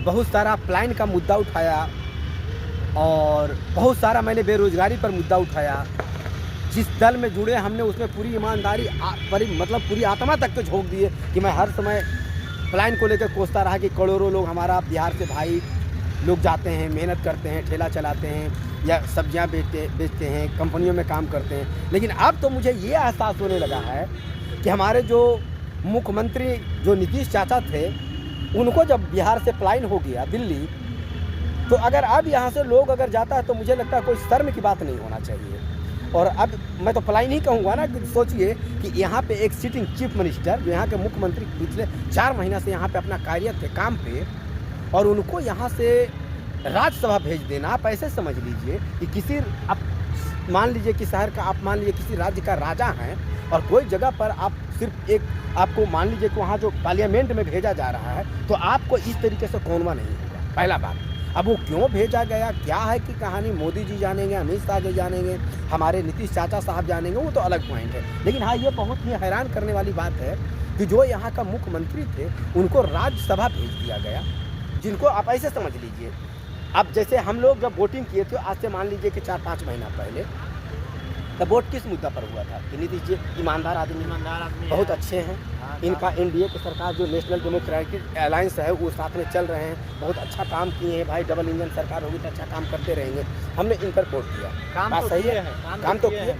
बहुत सारा प्लान का मुद्दा उठाया और बहुत सारा मैंने बेरोज़गारी पर मुद्दा उठाया। जिस दल में जुड़े हमने उसमें पूरी ईमानदारी मतलब पूरी आत्मा तक तो झोंक दिए कि मैं हर समय प्लान को लेकर कोसता रहा कि करोड़ों लोग हमारा बिहार से भाई लोग जाते हैं, मेहनत करते हैं, ठेला चलाते हैं या सब्जियां बेचते हैं, कंपनियों में काम करते हैं। लेकिन अब तो मुझे ये एहसास होने लगा है कि हमारे जो मुख्यमंत्री जो नीतीश चाचा थे, उनको जब बिहार से पलायन हो गया दिल्ली, तो अगर अब यहाँ से लोग अगर जाता है तो मुझे लगता है कोई शर्म की बात नहीं होना चाहिए। और अब मैं तो पलायन ही कहूँगा ना, कि सोचिए कि यहाँ पे एक सिटिंग चीफ मिनिस्टर जो यहाँ के मुख्यमंत्री पिछले 4 महीना से यहाँ पे अपना कार्यरत थे काम पे, और उनको यहाँ से राज्यसभा भेज देना। आप ऐसे समझ लीजिए कि किसी आप मान लीजिए कि शहर का, आप मान लीजिए किसी राज्य का राजा हैं और कोई जगह पर आप सिर्फ एक आपको मान लीजिए कि वहाँ जो पार्लियामेंट में भेजा जा रहा है, तो आपको इस तरीके से कौनवा नहीं होगा। पहला बात। अब वो क्यों भेजा गया, क्या है कि कहानी, मोदी जी जानेंगे, अमित शाह जी जानेंगे, हमारे नीतीश चाचा साहब जानेंगे, वो तो अलग पॉइंट है। लेकिन हाँ, ये बहुत ही हैरान करने वाली बात है कि जो यहाँ का मुख्यमंत्री थे उनको राज्यसभा भेज दिया गया, जिनको आप ऐसे समझ लीजिए। अब जैसे हम लोग जब वोटिंग किए थे आज से मान लीजिए कि 4-5 महीना पहले, तब वोट किस मुद्दा पर हुआ था कि नीतीश जी ईमानदार आदमी बहुत अच्छे हैं, इनका एनडीए की सरकार जो नेशनल डेमोक्रेटिक अलायंस है वो साथ में चल रहे हैं, बहुत अच्छा काम किए हैं भाई, डबल इंजन सरकार होगी तो अच्छा काम करते रहेंगे, हमने इन पर वोट किया। बात सही है, काम तो किए,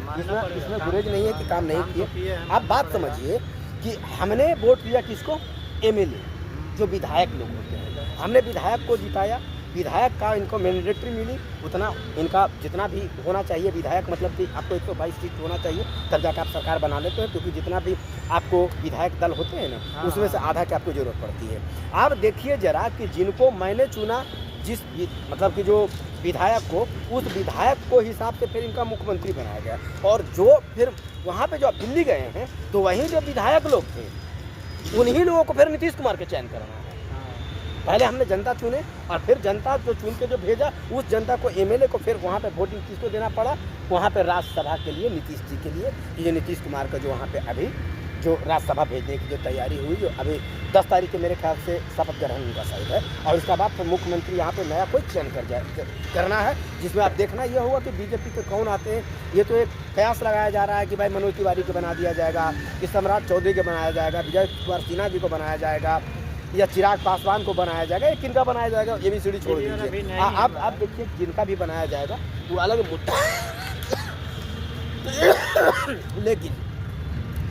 इसमें गुरेज नहीं है कि काम नहीं किए। अब बात समझिए कि हमने वोट दिया किसको, एमएलए जो विधायक लोग होते हैं, हमने विधायक को जिताया। विधायक का इनको मैंडेटरी मिली, उतना इनका जितना भी होना चाहिए विधायक, मतलब कि आपको 122 सीट होना चाहिए, तब जाकर आप सरकार बना लेते हैं, क्योंकि जितना भी आपको विधायक दल होते हैं ना, उसमें से आधा की आपको जरूरत पड़ती है। आप देखिए जरा कि जिनको मैंने चुना, जिस मतलब कि जो विधायक को, उस विधायक को हिसाब से फिर इनका मुख्यमंत्री बनाया गया। और जो फिर वहाँ पर जो आप दिल्ली गए हैं, तो वहीं जो विधायक लोग थे उन्हीं लोगों को फिर नीतीश कुमार के चयन करना है। पहले हमने जनता चुने और फिर जनता जो चुन के जो भेजा, उस जनता को एमएलए को फिर वहाँ पे वोटिंग किसको देना पड़ा, वहाँ पे राज्यसभा के लिए नीतीश जी के लिए। ये नीतीश कुमार का जो वहाँ पे अभी जो राज्यसभा भेजने की जो तैयारी हुई, जो अभी 10 तारीख के मेरे ख्याल से शपथ ग्रहण उनका शायद है, और उसके बाद फिर मुख्यमंत्री यहाँ पे नया कोई चयन करना है, जिसमें आप देखना यह होगा कि बीजेपी के कौन आते हैं। ये तो एक कयास लगाया जा रहा है कि भाई मनोज तिवारी को बना दिया जाएगा, कि सम्राट चौधरी को बनाया जाएगा, विजय कुमार सिन्हा जी को बनाया जाएगा, या चिराग पासवान को बनाया जाएगा, किनका बनाया जाएगा ये भी सीढ़ी छोड़ दीजिए। आप देखिए जिनका भी बनाया जाएगा वो अलग मुद्दा लेकिन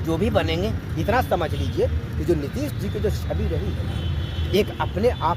जो भी बनेंगे, इतना समझ लीजिए कि जो नीतीश जी की जो छवि रही है, एक अपने आप